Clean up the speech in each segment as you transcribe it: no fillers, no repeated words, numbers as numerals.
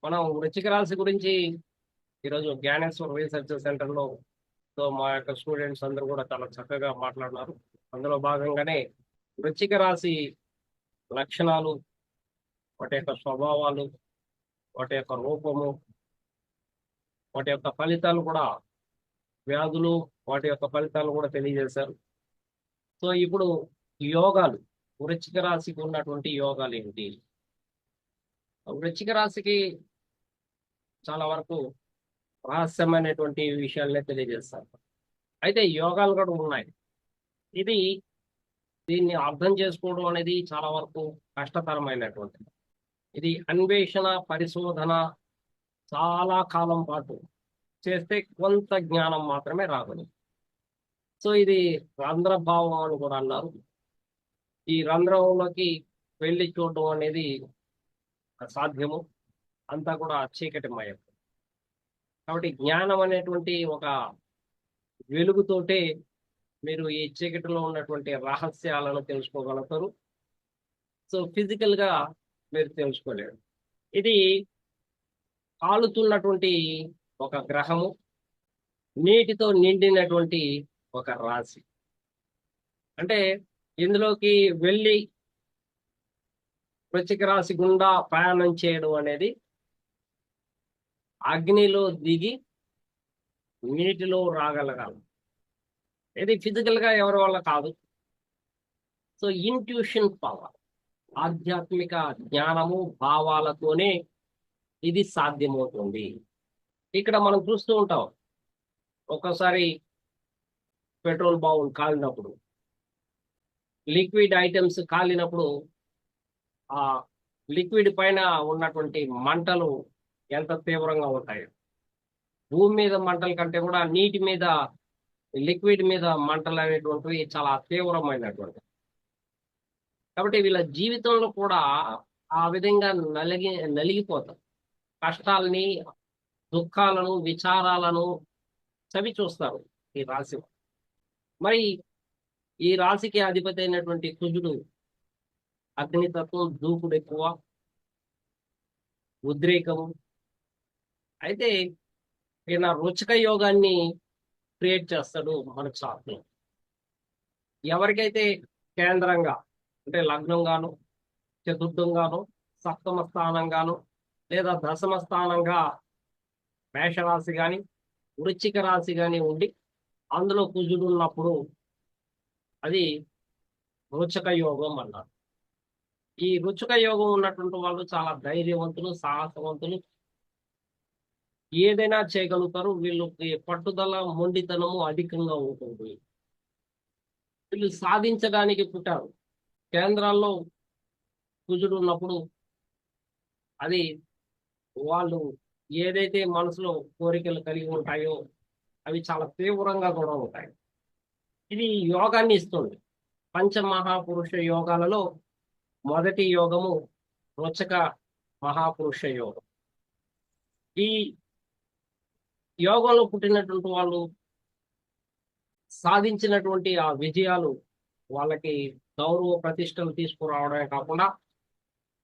మనం వృశ్చిక రాశి గురించి ఈరోజు జ్ఞానేశ్వర్ రీసెర్చ్ సెంటర్లో మా యొక్క స్టూడెంట్స్ అందరూ కూడా చాలా చక్కగా మాట్లాడినారు. అందులో భాగంగానే వృశ్చిక రాశి లక్షణాలు, వాటి యొక్క స్వభావాలు, వాటి యొక్క రూపము, వాటి యొక్క ఫలితాలు కూడా, వ్యాధులు, వాటి యొక్క ఫలితాలు కూడా తెలియజేశారు. సో ఇప్పుడు యోగాలు, వృశ్చిక రాశికి ఉన్నటువంటి యోగాలు ఏంటి? వృశ్చిక రాశికి చాలా వరకు రహస్యమైనటువంటి విషయాలనే తెలియజేస్తారు. అయితే యోగాలు కూడా ఉన్నాయి. ఇది దీన్ని అర్థం చేసుకోవడం అనేది చాలా వరకు కష్టతరమైనటువంటిది. ఇది అన్వేషణ, పరిశోధన చాలా కాలం పాటు చేస్తే కొంత జ్ఞానం మాత్రమే రాగలదు. సో ఇది రంధ్రభావం అని కూడా అన్నారు. ఈ రంధ్రంలోకి వెళ్ళి చూడడం అనేది అసాధ్యము, అంతా కూడా చీకటిమయం. కాబట్టి జ్ఞానం అనేటువంటి ఒక వెలుగుతోటే మీరు ఈ చీకటిలో ఉన్నటువంటి రహస్యాలను తెలుసుకోగలుగుతారు. సో ఫిజికల్ గా మీరు తెలుసుకోలేరు. ఇది కాలుతున్నటువంటి ఒక గ్రహము, నీటితో నిండినటువంటి ఒక రాశి. అంటే ఇందులోకి వెళ్ళి వృశ్చిక రాశి గుండా ప్రయాణం చేయడం అనేది అగ్నిలో దిగి నీటిలో రాగలగాలి. ఇది ఫిజికల్ గా ఎవరి వల్ల కాదు. సో ఇంట్యూషన్ పవర్, ఆధ్యాత్మిక జ్ఞానము, భావాలతోనే ఇది సాధ్యమవుతుంది. ఇక్కడ మనం చూస్తూ ఉంటాం, ఒక్కోసారి పెట్రోల్ బాంబులు కాలినప్పుడు, లిక్విడ్ ఐటమ్స్ కాలినప్పుడు ఆ లిక్విడ్ పైన ఉన్నటువంటి మంటలు ఎంత తీవ్రంగా ఉంటాయి. భూమి మీద మంటల కంటే కూడా నీటి మీద, లిక్విడ్ మీద మంటలు అనేటువంటివి చాలా తీవ్రమైనటువంటి. కాబట్టి వీళ్ళ జీవితంలో కూడా ఆ విధంగా నలిగిపోతారు. కష్టాలని, దుఃఖాలను, విచారాలను చవి చూస్తారు ఈ రాశి. మరి ఈ రాశికి అధిపతి అయినటువంటి కుజుడు అగ్నితత్వం, దూకుడు ఎక్కువ, ఉద్రేకము. అయితే ఈయన రుచిక యోగాన్ని క్రియేట్ చేస్తాడు మన చార్ట్లో. ఎవరికైతే కేంద్రంగా అంటే లగ్నంగాను, చతుర్థంగాను, సప్తమ స్థానంగాను, లేదా దశమ స్థానంగా మేషరాశి కానీ, వృశ్చిక రాశి కానీ ఉండి అందులో కుజుడు ఉన్నప్పుడు అది రుచక యోగం అన్నారు. ఈ రుచక యోగం ఉన్నటువంటి వాళ్ళు చాలా ధైర్యవంతులు, సాహసవంతులు, ఏదైనా చేయగలుగుతారు. వీళ్ళకి పట్టుదల, మొండితనము అధికంగా ఉంటుంది. వీళ్ళు సాధించడానికి పుట్టారు. కేంద్రాల్లో కుజుడు ఉన్నప్పుడు అది వాళ్ళు ఏదైతే మనసులో కోరికలు కలిగి ఉంటాయో అవి చాలా తీవ్రంగా కూడా ఉంటాయి. ఇది యోగాన్ని ఇస్తుంది. పంచమహాపురుష యోగాలలో మొదటి యోగము రుచక మహాపురుష యోగం. ఈ యోగంలో పుట్టినటువంటి వాళ్ళు సాధించినటువంటి ఆ విజయాలు వాళ్ళకి గౌరవ ప్రతిష్టలు తీసుకురావడమే కాకుండా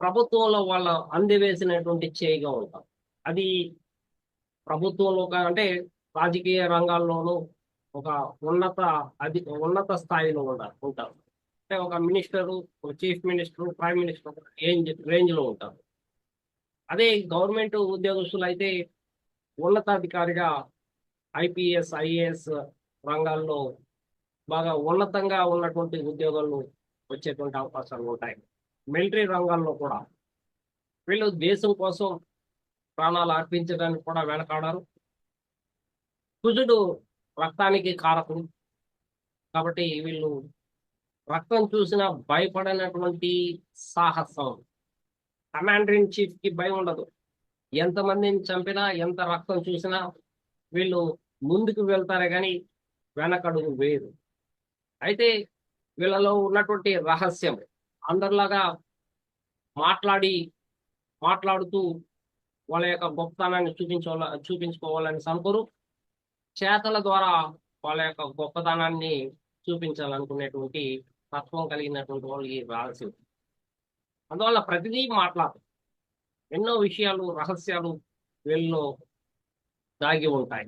ప్రభుత్వంలో వాళ్ళ అందివేసినటువంటి చేయిగా ఉంటారు. అది ప్రభుత్వంలో అంటే రాజకీయ రంగాల్లోనూ ఒక ఉన్నత స్థాయిలో ఉంటారు. అంటే ఒక మినిస్టరు, ఒక chief minister, prime minister range లో ఉంటారు. అదే గవర్నమెంట్ ఉద్యోగస్తులు అయితే ఉన్నతాధికారిగా ఐపీఎస్, ఐఏఎస్ రంగాల్లో బాగా ఉన్నతంగా ఉన్నటువంటి ఉద్యోగాలు వచ్చేటువంటి అవకాశాలు ఉంటాయి. మిలిటరీ రంగాల్లో కూడా వీళ్ళు దేశం కోసం ప్రాణాలు అర్పించడానికి కూడా వెనకాడరు. కుజుడు రక్తానికి కారకుడు కాబట్టి వీళ్ళు రక్తం చూసినా భయపడనటువంటి సాహసం. కమాండర్ ఇన్ చీఫ్ కి భయం ఉండదు. ఎంతమందిని చంపినా, ఎంత రక్తం చూసినా వీళ్ళు ముందుకు వెళ్తారే కానీ వెనకడుగు వేరు. అయితే వీళ్ళలో ఉన్నటువంటి రహస్యం, అందరిలాగా మాట్లాడుతూ వాళ్ళ యొక్క గొప్పతనాన్ని చూపించుకోవాలని అనుకోరు. చేతల ద్వారా వాళ్ళ యొక్క గొప్పతనాన్ని చూపించాలనుకునేటువంటి తత్వం కలిగినటువంటి వాళ్ళు ఈ రాశి. అందువల్ల ప్రతిదీ మాట్లాడతారు. ఎన్నో విషయాలు, రహస్యాలు వీళ్ళలో దాగి ఉంటాయి.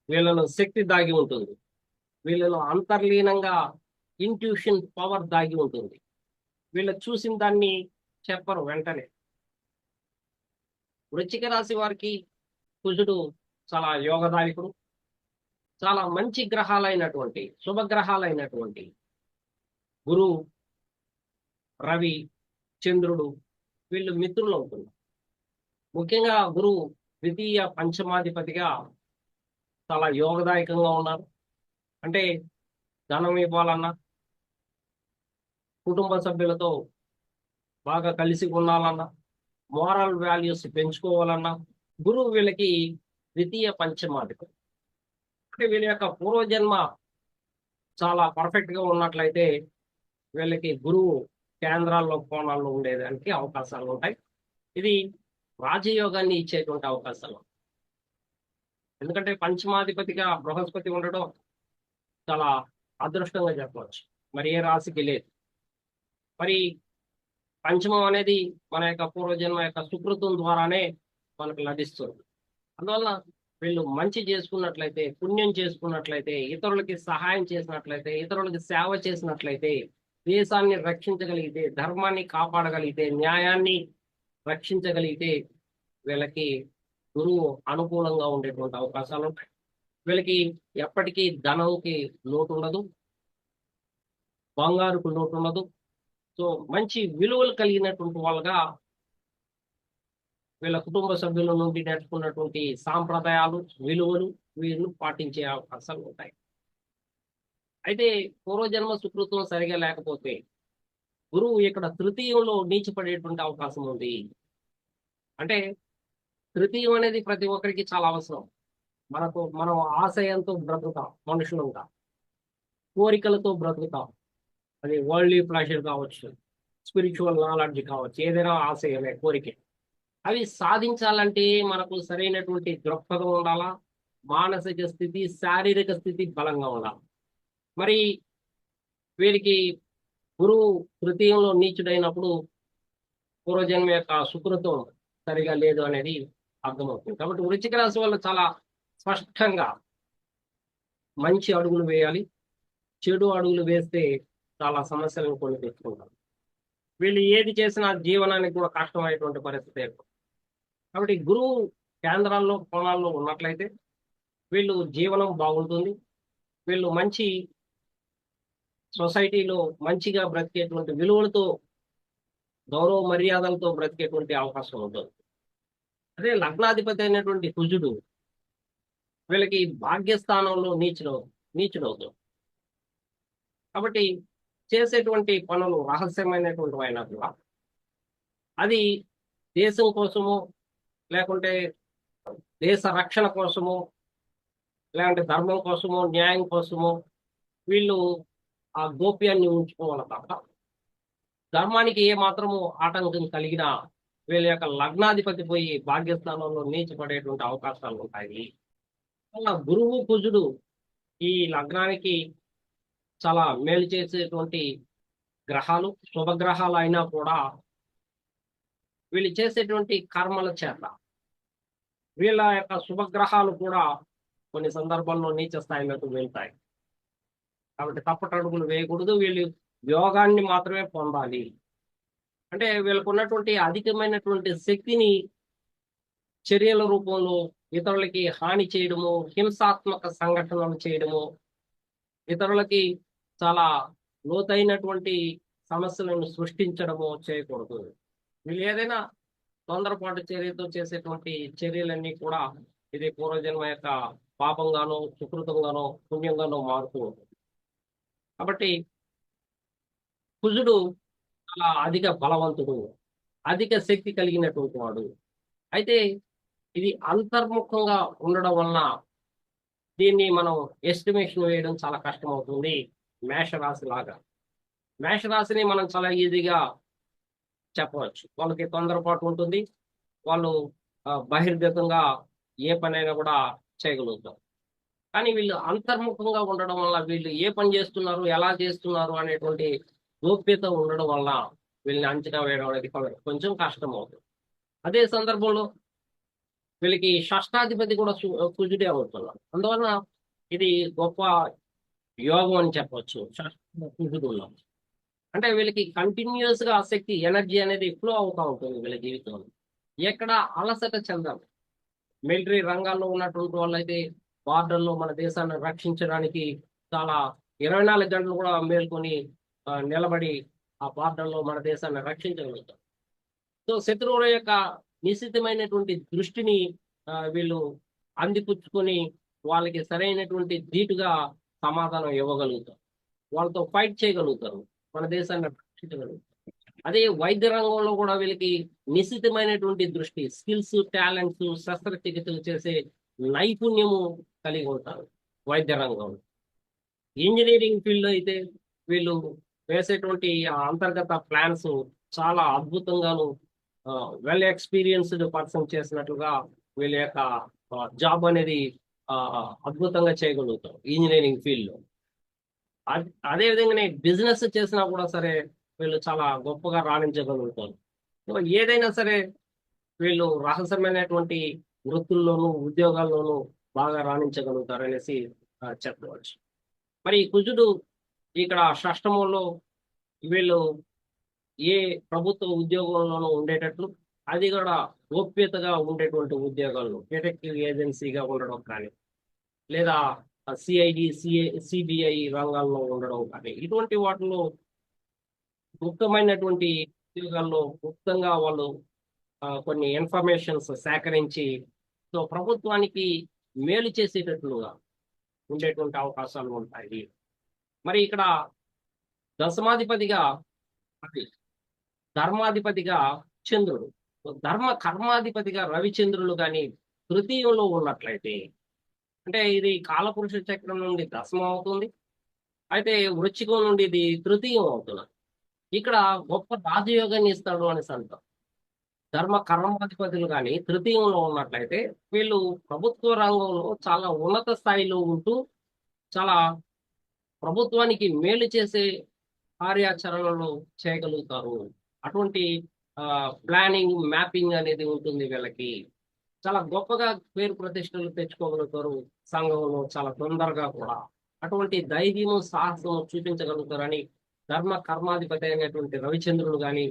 వీళ్ళలో శక్తి దాగి ఉంటుంది. వీళ్ళలో అంతర్లీనంగా ఇంట్యూషన్ పవర్ దాగి ఉంటుంది. వీళ్ళు చూసిన దాన్ని చెప్పరు వెంటనే. వృశ్చిక రాశి వారికి కుజుడు చాలా యోగదాయకుడు. చాలా మంచి గ్రహాలైనటువంటి శుభగ్రహాలైనటువంటి గురువు, రవి, చంద్రుడు వీళ్ళు మిత్రులు అవుతున్నారు. ముఖ్యంగా గురువు ద్వితీయ పంచమాధిపతిగా చాలా యోగదాయకంగా ఉన్నారు. అంటే ధనం ఇవ్వాలన్నా, కుటుంబ సభ్యులతో బాగా కలిసి ఉండాలన్నా, మోరల్ వాల్యూస్ పెంచుకోవాలన్నా గురువు వీళ్ళకి ద్వితీయ పంచమాధిపతి. అంటే వీళ్ళ యొక్క పూర్వజన్మ చాలా పర్ఫెక్ట్ గా ఉన్నట్లయితే వీళ్ళకి గురువు కేంద్రాల్లో కోణాల్లో ఉండేదానికి అవకాశాలు ఉంటాయి. ఇది రాజయోగాన్ని ఇచ్చేటువంటి అవకాశాలు. ఎందుకంటే పంచమాధిపతిగా బృహస్పతి ఉండడం చాలా అదృష్టంగా చెప్పవచ్చు. మరి ఏ రాశికి లేదు. మరి పంచమం అనేది మన యొక్క పూర్వజన్మ యొక్క సుకృతం ద్వారానే మనకు లభిస్తుంది. అందువల్ల వీళ్ళు మంచి చేసుకున్నట్లయితే, పుణ్యం చేసుకున్నట్లయితే, ఇతరులకి సహాయం చేసినట్లయితే, ఇతరులకి సేవ చేసినట్లయితే, దేశాన్ని రక్షించగలిగితే, ధర్మాన్ని కాపాడగలిగితే, న్యాయాన్ని రక్షించగలిగితే వీళ్ళకి గురువు అనుకూలంగా ఉండేటువంటి అవకాశాలు ఉంటాయి. వీళ్ళకి ఎప్పటికీ ధనంకి లోటు ఉండదు, బంగారుకు లోటు ఉండదు. సో మంచి విలువలు కలిగినటువంటి వాళ్ళగా వీళ్ళ కుటుంబ సభ్యుల నుండి నేర్చుకున్నటువంటి సాంప్రదాయాలు, విలువలు వీళ్ళు పాటించే అవకాశాలు ఉంటాయి. అయితే పూర్వజన్మ సుకృతం సరిగా లేకపోతే గురువు ఇక్కడ తృతీయంలో నీచిపడేటువంటి అవకాశం ఉంది. అంటే తృతీయం అనేది ప్రతి ఒక్కరికి చాలా అవసరం. మనం ఆశయంతో బ్రతుకుతాం, మనుషులుగా కోరికలతో బ్రతుకుతాం. అది వరల్డ్లీ ప్లెజర్ కావచ్చు, స్పిరిచువల్ నాలెడ్జ్ కావచ్చు, ఏదైనా ఆశయమే, కోరిక. అవి సాధించాలంటే మనకు సరైనటువంటి దృక్పథం ఉండాలా, మానసిక స్థితి, శారీరక స్థితి బలంగా ఉండాలి. మరి వీరికి గురువు తృతీయంలో నీచుడైనప్పుడు పూర్వజన్మ యొక్క సుకృతం సరిగా లేదు అనేది అర్థమవుతుంది. కాబట్టి వృశ్చిక రాశి వాళ్ళు చాలా స్పష్టంగా మంచి అడుగులు వేయాలి. చెడు అడుగులు వేస్తే చాలా సమస్యలను కొని తెచ్చుకుంటారు. వీళ్ళు ఏది చేసినా జీవనానికి కూడా కష్టమైనటువంటి పరిస్థితి ఏర్పడుతుంది. కాబట్టి గురువు కేంద్రాల్లో కోణాల్లో ఉన్నట్లయితే వీళ్ళు జీవనం బాగుంటుంది. వీళ్ళు మంచి సొసైటీలో మంచిగా బ్రతికేటువంటి విలువలతో, గౌరవ మర్యాదలతో బ్రతికేటువంటి అవకాశం ఉంటుంది. అదే లగ్నాధిపతి అయినటువంటి కుజుడు వీళ్ళకి భాగ్యస్థానంలో నీచుడవుతాడు. కాబట్టి చేసేటువంటి పనులు రహస్యమైనటువంటి అయినా కూడా అది దేశం కోసమో, లేకుంటే దేశ రక్షణ కోసమో, లేకుంటే ధర్మం కోసమో, న్యాయం కోసమో వీళ్ళు ఆ గోప్యాన్ని ఉంచుకోవాలి తప్ప ధర్మానికి ఏ మాత్రము ఆటంకం కలిగినా వీళ్ళ యొక్క లగ్నాధిపతి పోయి భాగ్యస్థానంలో నీచపడేటువంటి అవకాశాలు ఉంటాయి. అలా గురువు కుజుడు ఈ లగ్నానికి చాలా మేలు చేసేటువంటి గ్రహాలు, శుభగ్రహాలు అయినా కూడా వీళ్ళు చేసేటువంటి కర్మల చేత వీళ్ళ యొక్క శుభగ్రహాలు కూడా కొన్ని సందర్భాల్లో నీచ స్థాయిలోకి వెళ్తాయి. కాబట్టి తప్పటడుగులు వేయకూడదు. వీళ్ళు యోగాన్ని మాత్రమే పొందాలి. అంటే వీళ్ళకు ఉన్నటువంటి అధికమైనటువంటి శక్తిని చర్యల రూపంలో ఇతరులకి హాని చేయడము, హింసాత్మక సంఘటనలు చేయడము, ఇతరులకి చాలా లోతైనటువంటి సమస్యలను సృష్టించడము చేయకూడదు. వీళ్ళు ఏదైనా తొందరపాటు చర్యతో చేసేటువంటి చర్యలన్నీ కూడా ఇది పూర్వజన్మ యొక్క పాపంగానో, సుకృతంగానో, పుణ్యంగానో మారుతూ ఉంటుంది. కాబట్టి కుజుడు చాలా అధిక బలవంతుడు, అధిక శక్తి కలిగినటువంటి వాడు. అయితే ఇది అంతర్ముఖంగా ఉండడం వలన దీన్ని మనం ఎస్టిమేషన్ వేయడం చాలా కష్టం అవుతుంది. మేషరాశి లాగా మేషరాశిని మనం చాలా ఈజీగా చెప్పవచ్చు. వాళ్ళకి తొందరపాటు ఉంటుంది. వాళ్ళు బహిర్గతంగా ఏ పనైనా కూడా చేయగలుగుతారు. కానీ వీళ్ళు అంతర్ముఖంగా ఉండడం వల్ల వీళ్ళు ఏ పని చేస్తున్నారు, ఎలా చేస్తున్నారు అనేటువంటి గోప్యత ఉండడం వల్ల వీళ్ళని అంచనా వేయడం అనేది కొంచెం కష్టం అవుతుంది. అదే సందర్భంలో వీళ్ళకి షష్టాధిపతి కూడా కుజుడే అవుతున్నాడు. అందువలన ఇది గొప్ప యోగం అని చెప్పొచ్చు. కుజుడు ఉన్నాం అంటే వీళ్ళకి కంటిన్యూస్ గా ఆసక్తి ఎనర్జీ అనేది ఫ్లో అవుతూ ఉంటుంది వీళ్ళ జీవితంలో. ఎక్కడ అలసట చెందాలి. మిలిటరీ రంగాల్లో ఉన్నటువంటి వాళ్ళైతే బార్డర్లో మన దేశాన్ని రక్షించడానికి చాలా 24 గంటలు కూడా మేల్కొని నిలబడి ఆ బార్డర్లో మన దేశాన్ని రక్షించగలుగుతారు. సో శత్రువుల యొక్క నిశ్చితమైనటువంటి దృష్టిని వీళ్ళు అందిపుచ్చుకొని వాళ్ళకి సరైనటువంటి ధీటుగా సమాధానం ఇవ్వగలుగుతారు. వాళ్ళతో ఫైట్ చేయగలుగుతారు, మన దేశాన్ని రక్షించగలుగుతారు. అదే వైద్య రంగంలో కూడా వీళ్ళకి నిశ్చితమైనటువంటి దృష్టి, స్కిల్స్, టాలెంట్స్, శస్త్రచికిత్సలు చేసే నైపుణ్యము కలిగి ఉంటారు వైద్య రంగంలో. ఇంజనీరింగ్ ఫీల్డ్ అయితే వీళ్ళు వేసేటువంటి అంతర్గత ప్లాన్స్ చాలా అద్భుతంగాను వెల్ ఎక్స్పీరియన్స్డ్ పర్సన్ చేసినట్లుగా వీళ్ళ యొక్క జాబ్ అనేది అద్భుతంగా చేయగలుగుతారు ఇంజనీరింగ్ ఫీల్డ్ లో. అదే విధంగానే బిజినెస్ చేసినా కూడా సరే వీళ్ళు చాలా గొప్పగా రాణించగలుగుతారు. ఏదైనా సరే వీళ్ళు రహస్యమైనటువంటి వృత్తుల్లోనూ ఉద్యోగాల్లోనూ బాగా రాణించగలుగుతారు అనేసి చెప్పవచ్చు. మరి కుజుడు ఇక్కడ షష్టమంలో వీళ్ళు ఏ ప్రభుత్వ ఉద్యోగంలోనూ ఉండేటట్లు, అది కూడా గోప్యతగా ఉండేటువంటి ఉద్యోగాల్లో డిటెక్టివ్ ఏజెన్సీగా ఉండడం కానీ, లేదా సిఐడి సిబిఐ రంగాల్లో ఉండడం కానీ, ఇటువంటి వాటిలో గుప్తమైనటువంటి ఉద్యోగాల్లో గుప్తంగా వాళ్ళు కొన్ని ఇన్ఫర్మేషన్స్ సేకరించి సో ప్రభుత్వానికి మేలు చేసేటట్లుగా ఉండేటువంటి అవకాశాలు ఉంటాయి. మరి ఇక్కడ దశమాధిపతిగా ధర్మాధిపతిగా చంద్రుడు, ధర్మ కర్మాధిపతిగా రవిచంద్రులు కానీ తృతీయంలో ఉన్నట్లయితే, అంటే ఇది కాలపురుష చక్రం నుండి దశమం అవుతుంది, అయితే వృశ్చికం నుండి ఇది తృతీయం అవుతుంది. ఇక్కడ గొప్ప రాజయోగాన్ని ఇస్తాడు అనేసి అంటాం. ధర్మ కర్మాధిపతులు కానీ తృతీయంలో ఉన్నట్లయితే వీళ్ళు ప్రభుత్వ రంగంలో చాలా ఉన్నత స్థాయిలో ఉంటూ చాలా ప్రభుత్వానికి మేలు చేసే కార్యాచరణలు చేయగలుగుతారు. అటువంటి ప్లానింగ్, మ్యాపింగ్ అనేది ఉంటుంది వీళ్ళకి. చాలా గొప్పగా పేరు ప్రతిష్టలు తెచ్చుకోగలుగుతారు సంఘంలో చాలా తొందరగా కూడా. అటువంటి ధైర్యము, సాహసము చూపించగలుగుతారని ధర్మ కర్మాధిపతి అయినటువంటి రవిచంద్రుడు కానీ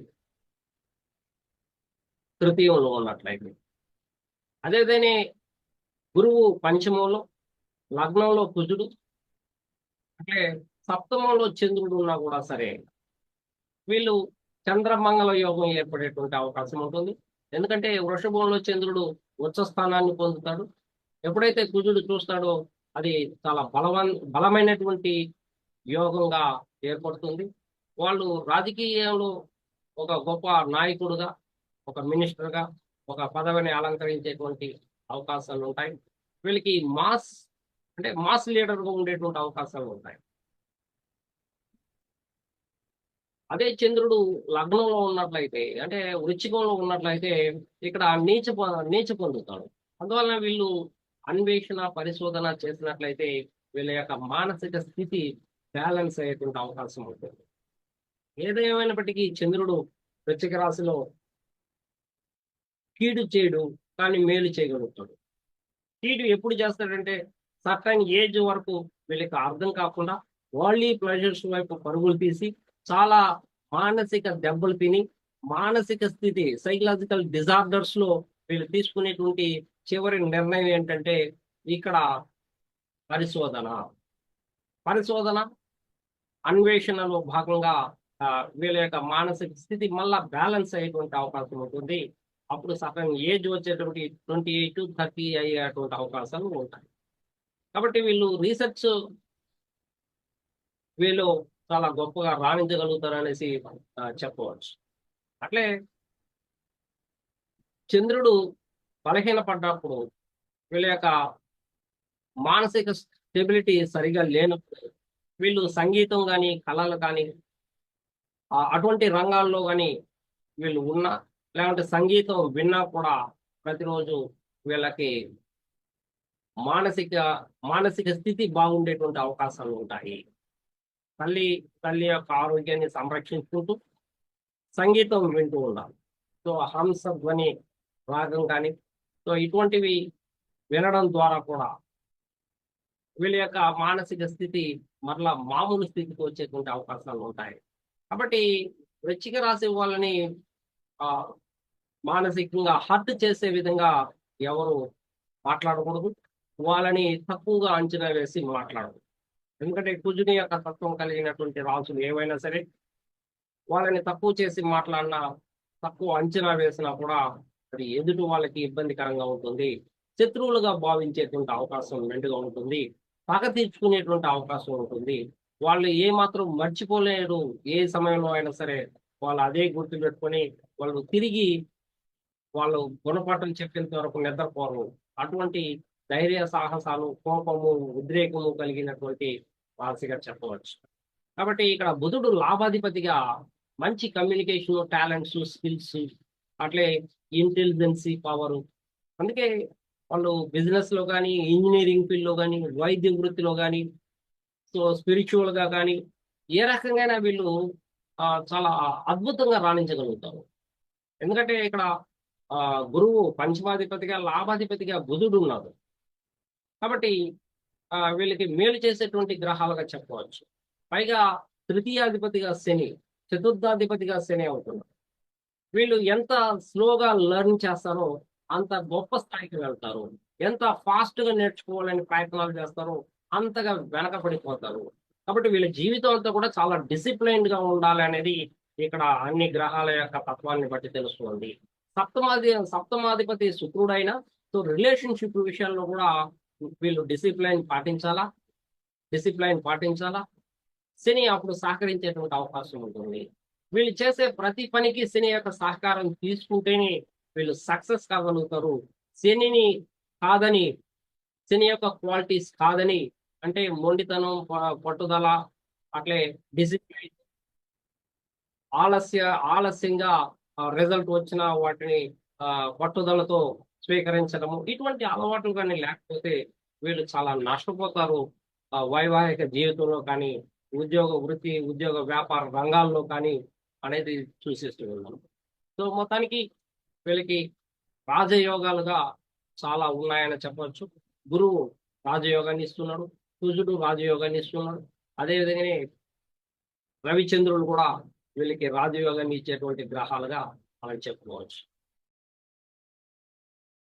తృతీయంలో ఉన్నట్లయితే, అదేవిధంగా గురువు పంచమంలో, లగ్నంలో కుజుడు, అంటే సప్తమంలో చంద్రుడు ఉన్నా కూడా సరే వీళ్ళు చంద్రమంగళ యోగం ఏర్పడేటువంటి అవకాశం ఉంటుంది. ఎందుకంటే వృషభంలో చంద్రుడు ఉచ్చ స్థానాన్ని పొందుతాడు. ఎప్పుడైతే కుజుడు చూస్తాడో అది చాలా బలమైనటువంటి యోగంగా ఏర్పడుతుంది. వాళ్ళు రాజకీయంలో ఒక గొప్ప నాయకుడుగా, ఒక మినిస్టర్గా, ఒక పదవిని అలంకరించేటువంటి అవకాశాలు ఉంటాయి. వీళ్ళకి మాస్ లీడర్గా ఉండేటువంటి అవకాశాలు ఉంటాయి. అదే చంద్రుడు లగ్నంలో ఉన్నట్లయితే, అంటే వృశ్చికంలో ఉన్నట్లయితే ఇక్కడ నీచ పొందుతాడు. అందువలన వీళ్ళు అన్వేషణ, పరిశోధన చేసినట్లయితే వీళ్ళ యొక్క మానసిక స్థితి బ్యాలెన్స్ అయ్యేటువంటి అవకాశం ఉంటుంది. ఏదేమైనప్పటికీ చంద్రుడు వృశ్చిక రాశిలో కీడు చేయడు, కానీ మేలు చేయగలుగుతాడు. కీడు ఎప్పుడు చేస్తాడంటే సర్టన్ ఏజ్ వరకు వీళ్ళకి అర్థం కాకుండా వరల్డ్లీ ప్లెజర్స్ వైపు పరుగులు తీసి చాలా మానసిక దెబ్బలు తిని మానసిక స్థితి, సైకలాజికల్ డిజార్డర్స్ లో వీళ్ళు తీసుకునేటువంటి చివరి నిర్ణయం ఏంటంటే ఇక్కడ పరిశోధన అన్వేషణలో భాగంగా వీళ్ళ యొక్క మానసిక స్థితి మళ్ళా బ్యాలెన్స్ అయ్యేటువంటి అవకాశం ఉంటుంది. అప్పుడు సగం ఏజ్ వచ్చేటువంటి 28, 30 అయ్యేటువంటి అవకాశాలు ఉంటాయి. కాబట్టి వీళ్ళు చాలా గొప్పగా రాణించగలుగుతారు అనేసి చెప్పవచ్చు. అట్లే చంద్రుడు బలహీనపడ్డప్పుడు వీళ్ళ యొక్క మానసిక స్టెబిలిటీ సరిగా లేనప్పుడు వీళ్ళు సంగీతం కానీ, కళలు కానీ, అటువంటి రంగాల్లో కానీ వీళ్ళు ఉన్నా, లేకుంటే సంగీతం విన్నా కూడా ప్రతిరోజు వీళ్ళకి మానసిక స్థితి బాగుండేటువంటి అవకాశాలు ఉంటాయి. తల్లి యొక్క ఆరోగ్యాన్ని సంరక్షించుకుంటూ సంగీతం వింటూ ఉండాలి. సో హంస ధ్వని రాగం కానీ సో ఇటువంటివి వినడం ద్వారా కూడా వీళ్ళ యొక్క మానసిక స్థితి మరలా మామూలు స్థితికి వచ్చేటువంటి అవకాశాలు ఉంటాయి. కాబట్టి వృశ్చిక రాశి వాళ్ళని ఆ మానసికంగా హర్ట్ చేసే విధంగా ఎవరు మాట్లాడకూడదు. వాళ్ళని తక్కువగా అంచనా వేసి మాట్లాడదు. ఎందుకంటే కుజుని యొక్క తత్వం కలిగినటువంటి రాసులు ఏవైనా సరే వాళ్ళని తక్కువ చేసి మాట్లాడినా, తక్కువ అంచనా వేసినా కూడా అది ఎదుటి వాళ్ళకి ఇబ్బందికరంగా ఉంటుంది. శత్రువులుగా భావించేటువంటి అవకాశం మెండుగా ఉంటుంది. పగ తీర్చుకునేటువంటి అవకాశం ఉంటుంది. వాళ్ళు ఏమాత్రం మర్చిపోలేరు. ఏ సమయంలో అయినా సరే వాళ్ళు అదే గుర్తుపెట్టుకొని వాళ్ళు తిరిగి వాళ్ళు గుణపాఠం చెప్పేంత వరకు నిద్రపోరు. అటువంటి ధైర్య సాహసాలు, కోపము, ఉద్రేకము కలిగినటువంటి రాశిగా చెప్పవచ్చు. కాబట్టి ఇక్కడ బుధుడు లాభాధిపతిగా మంచి కమ్యూనికేషన్, టాలెంట్స్, స్కిల్స్ అట్లే ఇంటెలిజెన్సీ పవరు. అందుకే వాళ్ళు బిజినెస్ లో కానీ, ఇంజనీరింగ్ ఫీల్డ్ లో కానీ, వైద్య వృత్తిలో కానీ, సో స్పిరిచువల్ గా కానీ ఏ రకంగా వీళ్ళు చాలా అద్భుతంగా రాణించగలుగుతారు. ఎందుకంటే ఇక్కడ ఆ గురువు పంచమాధిపతిగా, లాభాధిపతిగా బుధుడు ఉన్నాడు. కాబట్టి వీళ్ళకి మేలు చేసేటువంటి గ్రహాలుగా చెప్పవచ్చు. పైగా తృతీయాధిపతిగా శని, చతుర్థాధిపతిగా శని అవుతున్నారు. వీళ్ళు ఎంత స్లోగా లెర్న్ చేస్తారో అంత గొప్ప స్థాయికి వెళ్తారు. ఎంత ఫాస్ట్ గా నేర్చుకోవాలని ప్రయత్నాలు చేస్తారో అంతగా వెనకబడిపోతారు. కాబట్టి వీళ్ళ జీవితం అంతా కూడా చాలా డిసిప్లైన్డ్ గా ఉండాలి అనేది ఇక్కడ అన్ని గ్రహాల యొక్క తత్వాన్ని బట్టి తెలుస్తుంది. సప్తమాధిపతి శుక్రుడైనా సో రిలేషన్షిప్ విషయాల్లో కూడా వీళ్ళు డిసిప్లైన్ పాటించాలా. శని అప్పుడు సహకరించేటువంటి అవకాశం ఉంటుంది. వీళ్ళు చేసే ప్రతి పనికి శని యొక్క సహకారం తీసుకుంటేనే వీళ్ళు సక్సెస్ కాగలుగుతారు. శనిని కాదని, శని యొక్క క్వాలిటీస్ కాదని అంటే మొండితనం, పట్టుదల, అట్లే డిసిప్లైన్, ఆలస్యంగా రిజల్ట్ వచ్చిన వాటిని పట్టుదలతో స్వీకరించడము, ఇటువంటి అలవాట్లు కానీ లేకపోతే వీళ్ళు చాలా నష్టపోతారు. వైవాహిక జీవితంలో కానీ, ఉద్యోగ వ్యాపార రంగాల్లో కానీ అనేది చూసేస్తూ ఉన్నాం. సో మొత్తానికి వీళ్ళకి రాజయోగాలుగా చాలా ఉన్నాయని చెప్పవచ్చు. గురువు రాజయోగాన్ని ఇస్తున్నాడు, కుజుడు రాజయోగాన్ని ఇస్తున్నాడు. అదేవిధంగానే రవిచంద్రుడు కూడా వీళ్ళకి రాజయోగాన్ని ఇచ్చేటువంటి గ్రహాలుగా మనం చెప్పుకోవచ్చు.